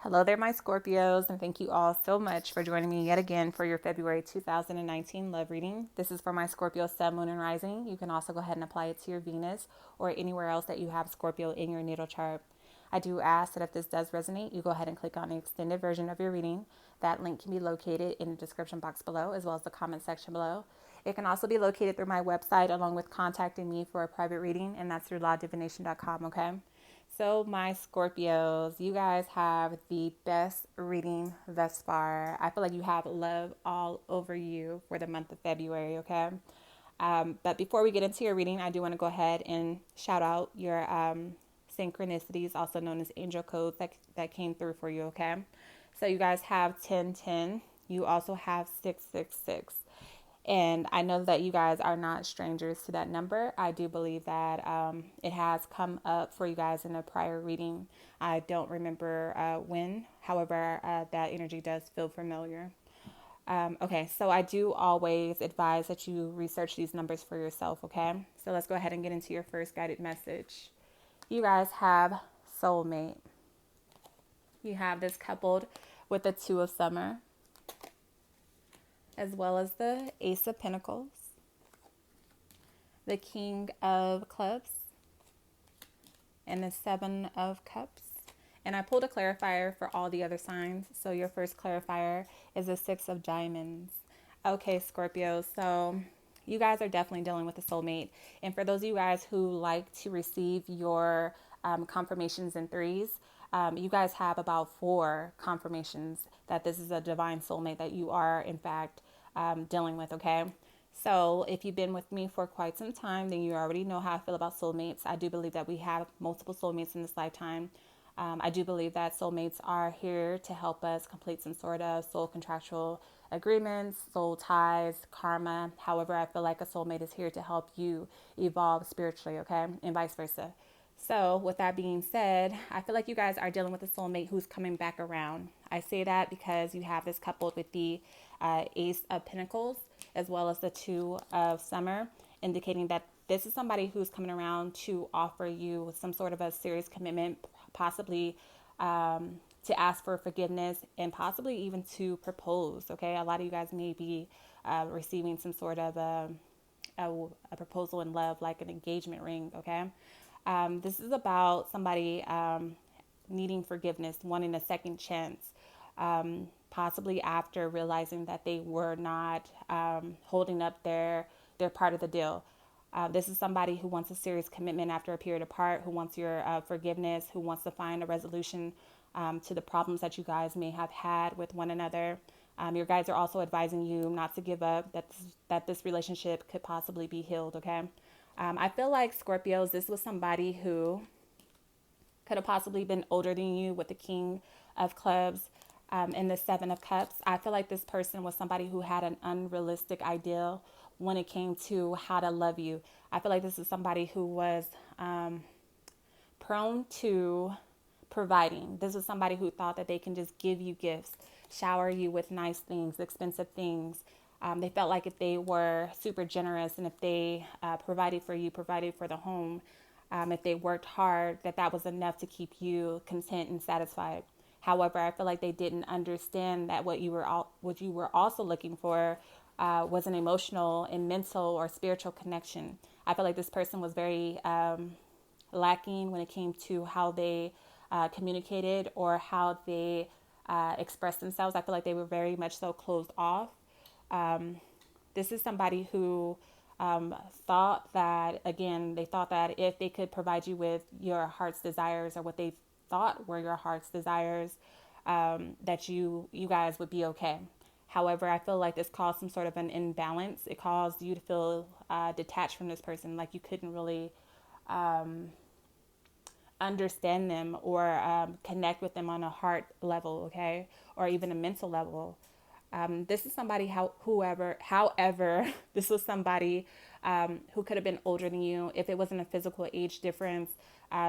Hello there, my Scorpios, and thank you all so much for joining me yet again for your February 2019 love reading. This is for my Scorpio Sun, Moon, and Rising. You can also go ahead and apply it to your Venus or anywhere else that you have Scorpio in your natal chart. I do ask that if this does resonate, you go ahead and click on the extended version of your reading. That link can be located in the description box below as well as the comment section below. It can also be located through my website along with contacting me for a private reading, and that's through lawdivination.com, okay? So, my Scorpios, you guys have the best reading thus far. I feel like you have love all over you for the month of February, okay? But before we get into your reading, I do want to go ahead and shout out your synchronicities, also known as angel codes that came through for you, okay? So, you guys have 1010. You also have 666. And I know that you guys are not strangers to that number. I do believe that it has come up for you guys in a prior reading. I don't remember when. However, that energy does feel familiar. Okay, so I do always advise that you research these numbers for yourself, okay? So let's go ahead and get into your first guided message. You guys have soulmate. You have this coupled with the Two of Summer, as well as the Ace of Pentacles, the King of Clubs, and the Seven of Cups. And I pulled a clarifier for all the other signs. So your first clarifier is the Six of Diamonds. Okay, Scorpio. So you guys are definitely dealing with a soulmate. And for those of you guys who like to receive your confirmations in threes, you guys have about 4 confirmations that this is a divine soulmate that you are, in fact, dealing with, okay? So, if you've been with me for quite some time, then you already know how I feel about soulmates. I do believe that we have multiple soulmates in this lifetime. I do believe that soulmates are here to help us complete some sort of soul contractual agreements, soul ties, karma. However, I feel like a soulmate is here to help you evolve spiritually, okay? And vice versa. So, with that being said, I feel like you guys are dealing with a soulmate who's coming back around. I say that because you have this coupled with the Ace of Pentacles as well as the Two of Summer, indicating that this is somebody who's coming around to offer you some sort of a serious commitment, possibly to ask for forgiveness and possibly even to propose. Okay, a lot of you guys may be receiving some sort of a proposal in love, like an engagement ring. Okay, this is about somebody needing forgiveness, wanting a second chance, possibly after realizing that they were not holding up their part of the deal. This is somebody who wants a serious commitment after a period apart, who wants your forgiveness, who wants to find a resolution to the problems that you guys may have had with one another. Your guys are also advising you not to give up, that this relationship could possibly be healed, okay? I feel like Scorpios, this was somebody who could have possibly been older than you with the King of Clubs and the Seven of Cups. I feel like this person was somebody who had an unrealistic ideal when it came to how to love you. I feel like this is somebody who was prone to providing. This was somebody who thought that they can just give you gifts, shower you with nice things, expensive things. They felt like if they were super generous and if they provided for you, provided for the home, if they worked hard, that was enough to keep you content and satisfied. However, I feel like they didn't understand that what you were also looking for was an emotional and mental or spiritual connection. I feel like this person was very lacking when it came to how they communicated or how they expressed themselves. I feel like they were very much so closed off. This is somebody who thought that, again, they thought that if they could provide you with your heart's desires or what they thought were your heart's desires, that you guys would be okay. However, I feel like this caused some sort of an imbalance. It caused you to feel detached from this person, like you couldn't really understand them or connect with them on a heart level, okay, or even a mental level. This is somebody, however, this was somebody who could have been older than you if it wasn't a physical age difference.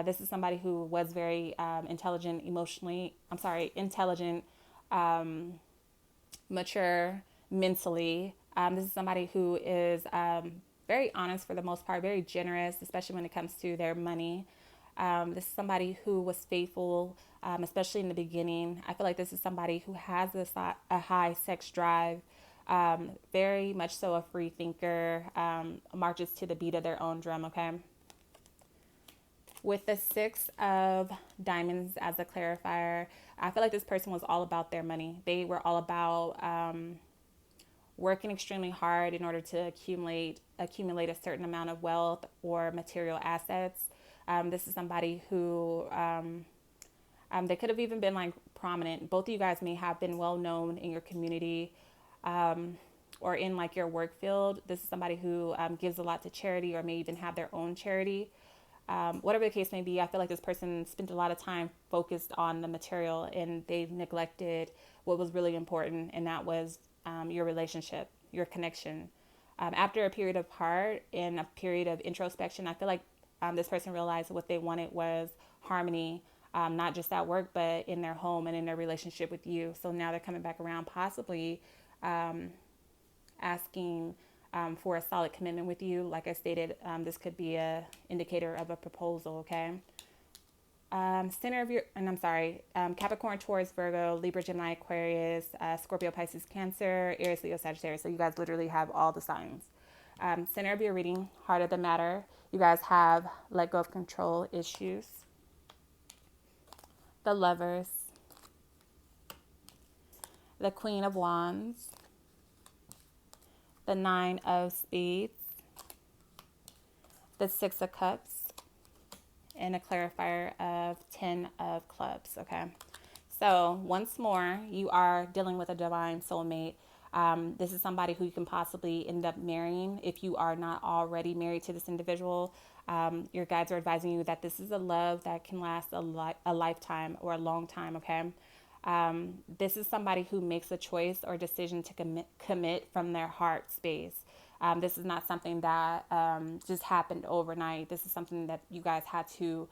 This is somebody who was very intelligent, mature mentally. This is somebody who is very honest for the most part, very generous, especially when it comes to their money. This is somebody who was faithful, especially in the beginning. I feel like this is somebody who has a high sex drive, very much so a free thinker, marches to the beat of their own drum, okay? With the Six of Diamonds as a clarifier, I feel like this person was all about their money. They were all about working extremely hard in order to accumulate a certain amount of wealth or material assets. This is somebody who they could have even been like prominent. Both of you guys may have been well known in your community or in like your work field. This is somebody who gives a lot to charity or may even have their own charity. Whatever the case may be, I feel like this person spent a lot of time focused on the material and they've neglected what was really important, and that was your relationship, your connection. After a period apart and a period of introspection, I feel like this person realized what they wanted was harmony, not just at work, but in their home and in their relationship with you. So now they're coming back around, possibly asking for a solid commitment with you. Like I stated, this could be a indicator of a proposal, okay? Center of your, and I'm sorry, Capricorn, Taurus, Virgo, Libra, Gemini, Aquarius, Scorpio, Pisces, Cancer, Aries, Leo, Sagittarius. So you guys literally have all the signs. Center of your reading, heart of the matter. You guys have let go of control issues. The Lovers. The Queen of Wands. The Nine of Spades. The Six of Cups. And a clarifier of 10 of Clubs, okay? So once more, you are dealing with a divine soulmate. This is somebody who you can possibly end up marrying if you are not already married to this individual. Your guides are advising you that this is a love that can last a lifetime or a long time, okay? This is somebody who makes a choice or decision to commit from their heart space. This is not something that just happened overnight. This is something that you guys had to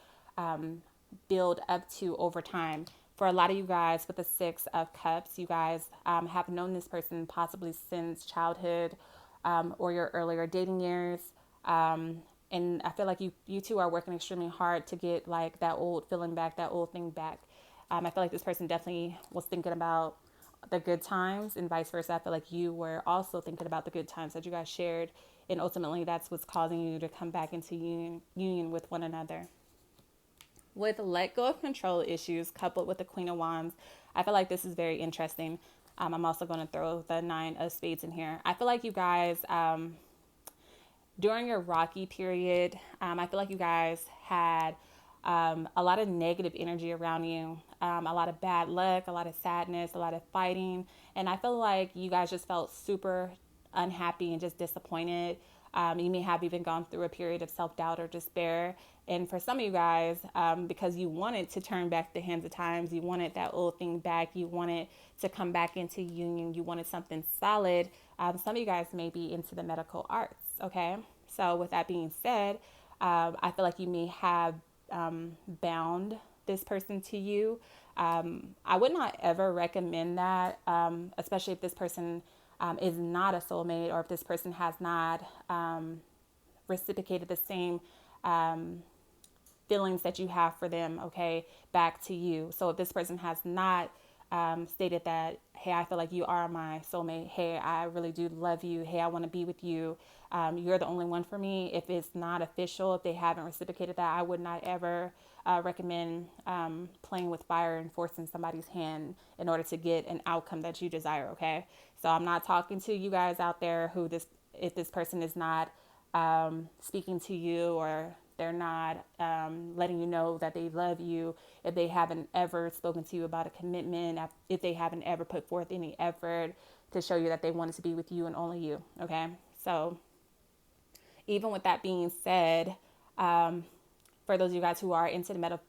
build up to over time. For a lot of you guys with the Six of Cups, you guys have known this person possibly since childhood or your earlier dating years. And I feel like you two are working extremely hard to get like that old feeling back, that old thing back. I feel like this person definitely was thinking about the good times and vice versa. I feel like you were also thinking about the good times that you guys shared, and ultimately that's what's causing you to come back into union with one another. With let go of control issues coupled with the Queen of Wands, I feel like this is very interesting. I'm also going to throw the Nine of Spades in here. I feel like you guys, during your rocky period, I feel like you guys had a lot of negative energy around you, a lot of bad luck, a lot of sadness, a lot of fighting. And I feel like you guys just felt super unhappy and just disappointed. You may have even gone through a period of self-doubt or despair. And for some of you guys, because you wanted to turn back the hands of times, you wanted that old thing back, you wanted to come back into union, you wanted something solid. Some of you guys may be into the medical arts, okay? So with that being said, I feel like you may have bound this person to you. I would not ever recommend that, especially if this person is not a soulmate, or if this person has not reciprocated the same feelings that you have for them, okay, back to you. So if this person has not stated that, hey, I feel like you are my soulmate, hey, I really do love you, hey, I want to be with you, you're the only one for me. If it's not official, if they haven't reciprocated that, I would not ever recommend playing with fire and forcing somebody's hand in order to get an outcome that you desire, okay? So I'm not talking to you guys out there who if this person is not speaking to you, or they're not letting you know that they love you, if they haven't ever spoken to you about a commitment, if they haven't ever put forth any effort to show you that they wanted to be with you and only you, okay? So even with that being said, for those of you guys who are into the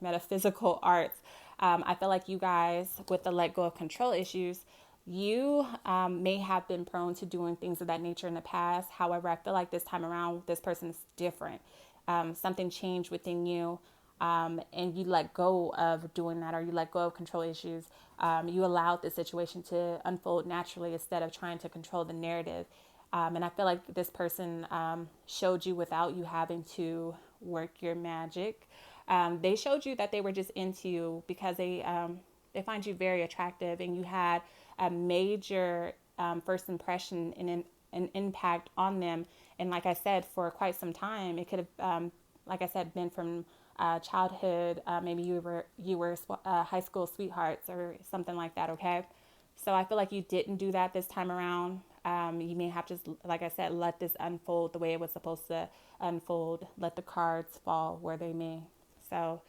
metaphysical arts, I feel like you guys, with the let go of control issues, you may have been prone to doing things of that nature in the past. However, I feel like this time around, this person is different. Something changed within you, and you let go of doing that, or you let go of control issues. You allowed the situation to unfold naturally instead of trying to control the narrative. And I feel like this person showed you without you having to work your magic. They showed you that they were just into you because they find you very attractive, and you had a major first impression and an impact on them. And like I said, for quite some time, it could have, like I said, been from childhood. Maybe you were high school sweethearts or something like that. Okay, so I feel like you didn't do that this time around. You may have just, like I said, let this unfold the way it was supposed to unfold. Let the cards fall where they may. So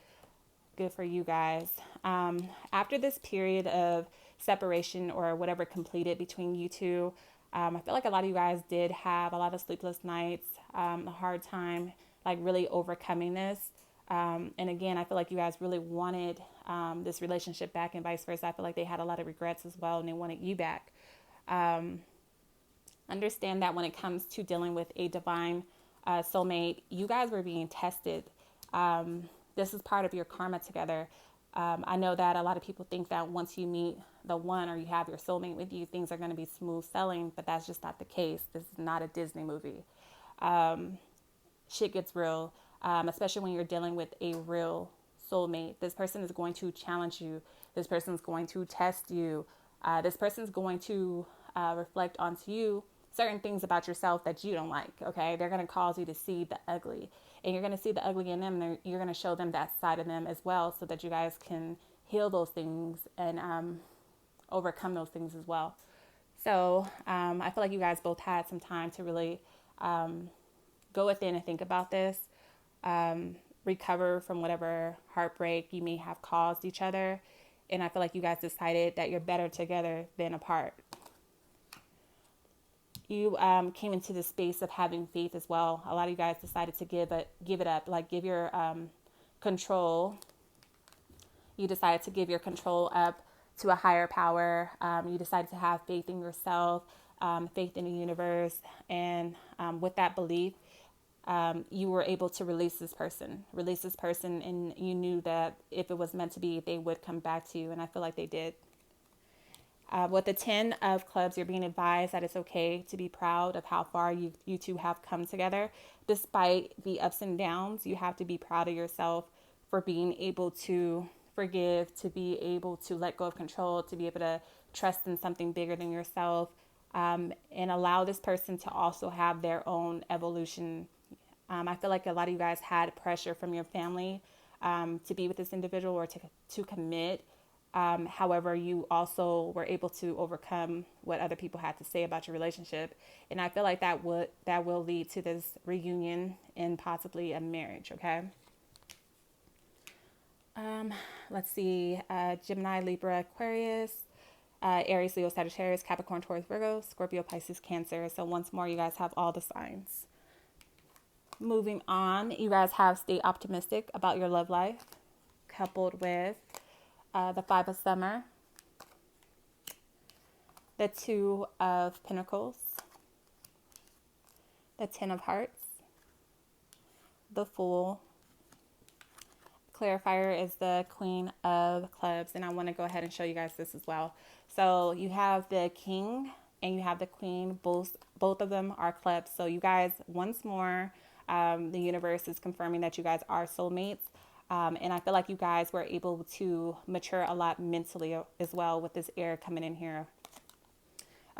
good for you guys. After this period of separation or whatever completed between you two, I feel like a lot of you guys did have a lot of sleepless nights, a hard time like really overcoming this. And again, I feel like you guys really wanted this relationship back, and vice versa. I feel like they had a lot of regrets as well, and they wanted you back. Understand that when it comes to dealing with a divine soulmate, you guys were being tested. This is part of your karma together. I know that a lot of people think that once you meet the one or you have your soulmate with you, things are going to be smooth sailing, but that's just not the case. This is not a Disney movie. Shit gets real, especially when you're dealing with a real soulmate. This person is going to challenge you. This person is going to test you. This person is going to reflect onto you certain things about yourself that you don't like. Okay, they're going to cause you to see the ugly, and you're going to see the ugly in them, and you're going to show them that side of them as well, so that you guys can heal those things and overcome those things as well. So I feel like you guys both had some time to really go within and think about this, recover from whatever heartbreak you may have caused each other. And I feel like you guys decided that you're better together than apart. You came into the space of having faith as well. A lot of you guys decided to give it up, like give your control. You decided to give your control up to a higher power. You decided to have faith in yourself, faith in the universe. And with that belief, you were able to release this person, and you knew that if it was meant to be, they would come back to you. And I feel like they did. With the 10 of clubs, you're being advised that it's okay to be proud of how far you two have come together. Despite the ups and downs, you have to be proud of yourself for being able to forgive, to be able to let go of control, to be able to trust in something bigger than yourself, and allow this person to also have their own evolution. I feel like a lot of you guys had pressure from your family to be with this individual or to commit. However, you also were able to overcome what other people had to say about your relationship. And I feel like that will lead to this reunion and possibly a marriage. Okay. Let's see. Gemini, Libra, Aquarius, Aries, Leo, Sagittarius, Capricorn, Taurus, Virgo, Scorpio, Pisces, Cancer. So once more, you guys have all the signs. Moving on, you guys have stay optimistic about your love life, coupled with the 5 of Summer, the 2 of Pentacles, the 10 of Hearts, the Fool. Clarifier is the Queen of Clubs, and I want to go ahead and show you guys this as well. So you have the King and you have the Queen. Both of them are clubs. So you guys, once more, the universe is confirming that you guys are soulmates. And I feel like you guys were able to mature a lot mentally as well with this air coming in here.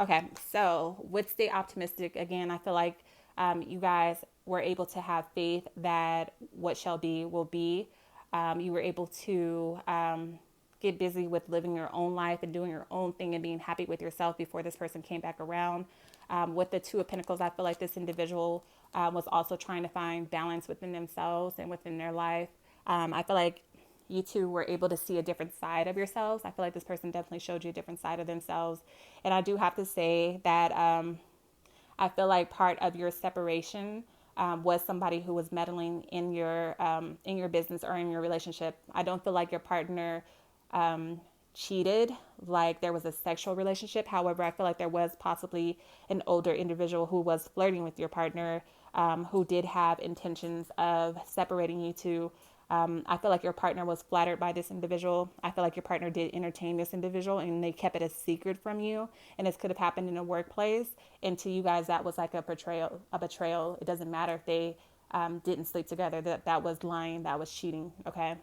Okay, so with stay optimistic, again, I feel like you guys were able to have faith that what shall be will be. You were able to get busy with living your own life and doing your own thing and being happy with yourself before this person came back around. With the 2 of Pentacles, I feel like this individual was also trying to find balance within themselves and within their life. I feel like you two were able to see a different side of yourselves. I feel like this person definitely showed you a different side of themselves. And I do have to say that I feel like part of your separation was somebody who was meddling in your business or in your relationship. I don't feel like your partner cheated, like there was a sexual relationship. However, I feel like there was possibly an older individual who was flirting with your partner, who did have intentions of separating you two. I feel like your partner was flattered by this individual. I feel like your partner did entertain this individual and they kept it a secret from you. And this could have happened in a workplace. And to you guys, that was like a betrayal. It doesn't matter if they didn't sleep together, that was lying, that was cheating, okay?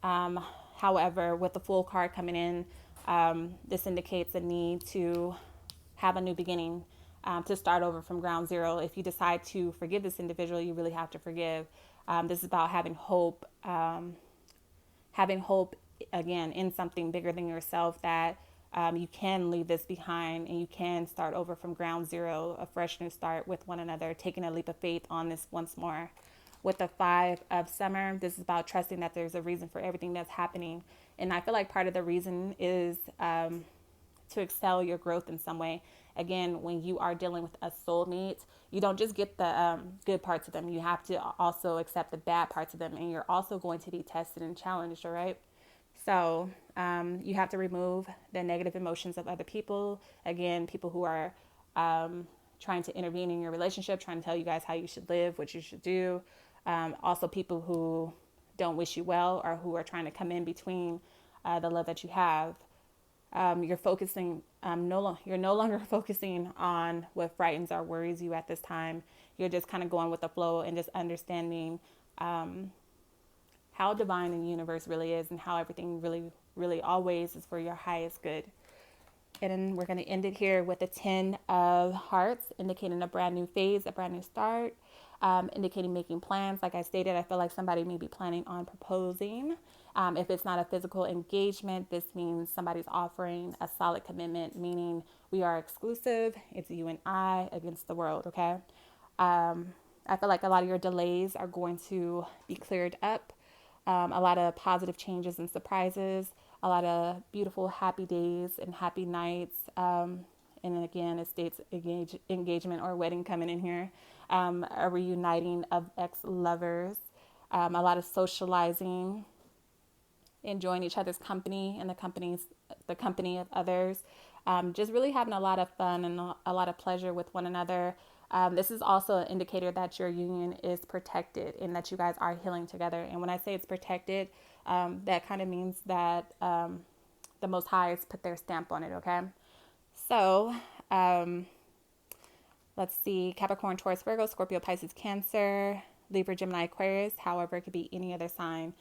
However, with the Fool card coming in, this indicates a need to have a new beginning, to start over from ground zero. If you decide to forgive this individual, you really have to forgive. This is about having hope again in something bigger than yourself, that you can leave this behind and you can start over from ground zero, a fresh new start with one another, taking a leap of faith on this once more. With the 5 of Summer, this is about trusting that there's a reason for everything that's happening. And I feel like part of the reason is to excel your growth in some way. Again, when you are dealing with a soulmate, you don't just get the good parts of them. You have to also accept the bad parts of them, and you're also going to be tested and challenged, all right? So you have to remove the negative emotions of other people. Again, people who are trying to intervene in your relationship, trying to tell you guys how you should live, what you should do. Also, people who don't wish you well, or who are trying to come in between the love that you have. You're focusing you're no longer focusing on what frightens or worries you at this time. You're just kind of going with the flow and just understanding how divine the universe really is, and how everything really always is for your highest good. And then we're going to end it here with the 10 of Hearts, indicating a brand new phase, a brand new start, indicating making plans. Like I stated, I feel like somebody may be planning on proposing. If it's not a physical engagement, this means somebody's offering a solid commitment, meaning we are exclusive. It's you and I against the world, okay? I feel like a lot of your delays are going to be cleared up. A lot of positive changes and surprises, a lot of beautiful, happy days and happy nights. And then again, it states engagement or wedding coming in here. A reuniting of ex-lovers, a lot of socializing, enjoying each other's company and the company of others. Just really having a lot of fun and a lot of pleasure with one another. This is also an indicator that your union is protected and that you guys are healing together. And when I say it's protected, that kind of means that the Most High has put their stamp on it, okay? So, let's see, Capricorn, Taurus, Virgo, Scorpio, Pisces, Cancer, Libra, Gemini, Aquarius. However, it could be any other sign.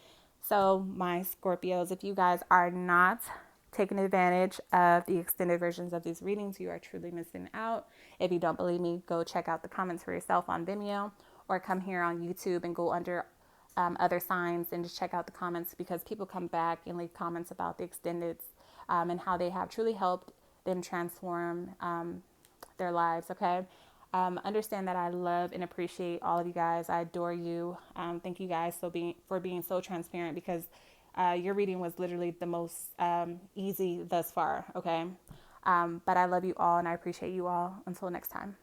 So, my Scorpios, if you guys are not taking advantage of the extended versions of these readings, you are truly missing out. If you don't believe me, go check out the comments for yourself on Vimeo, or come here on YouTube and go under other signs and just check out the comments, because people come back and leave comments about the extendeds and how they have truly helped them transform their lives, okay? Understand that I love and appreciate all of you guys. I adore you. Thank you guys for being so transparent, because your reading was literally the most easy thus far, okay? But I love you all and I appreciate you all. Until next time.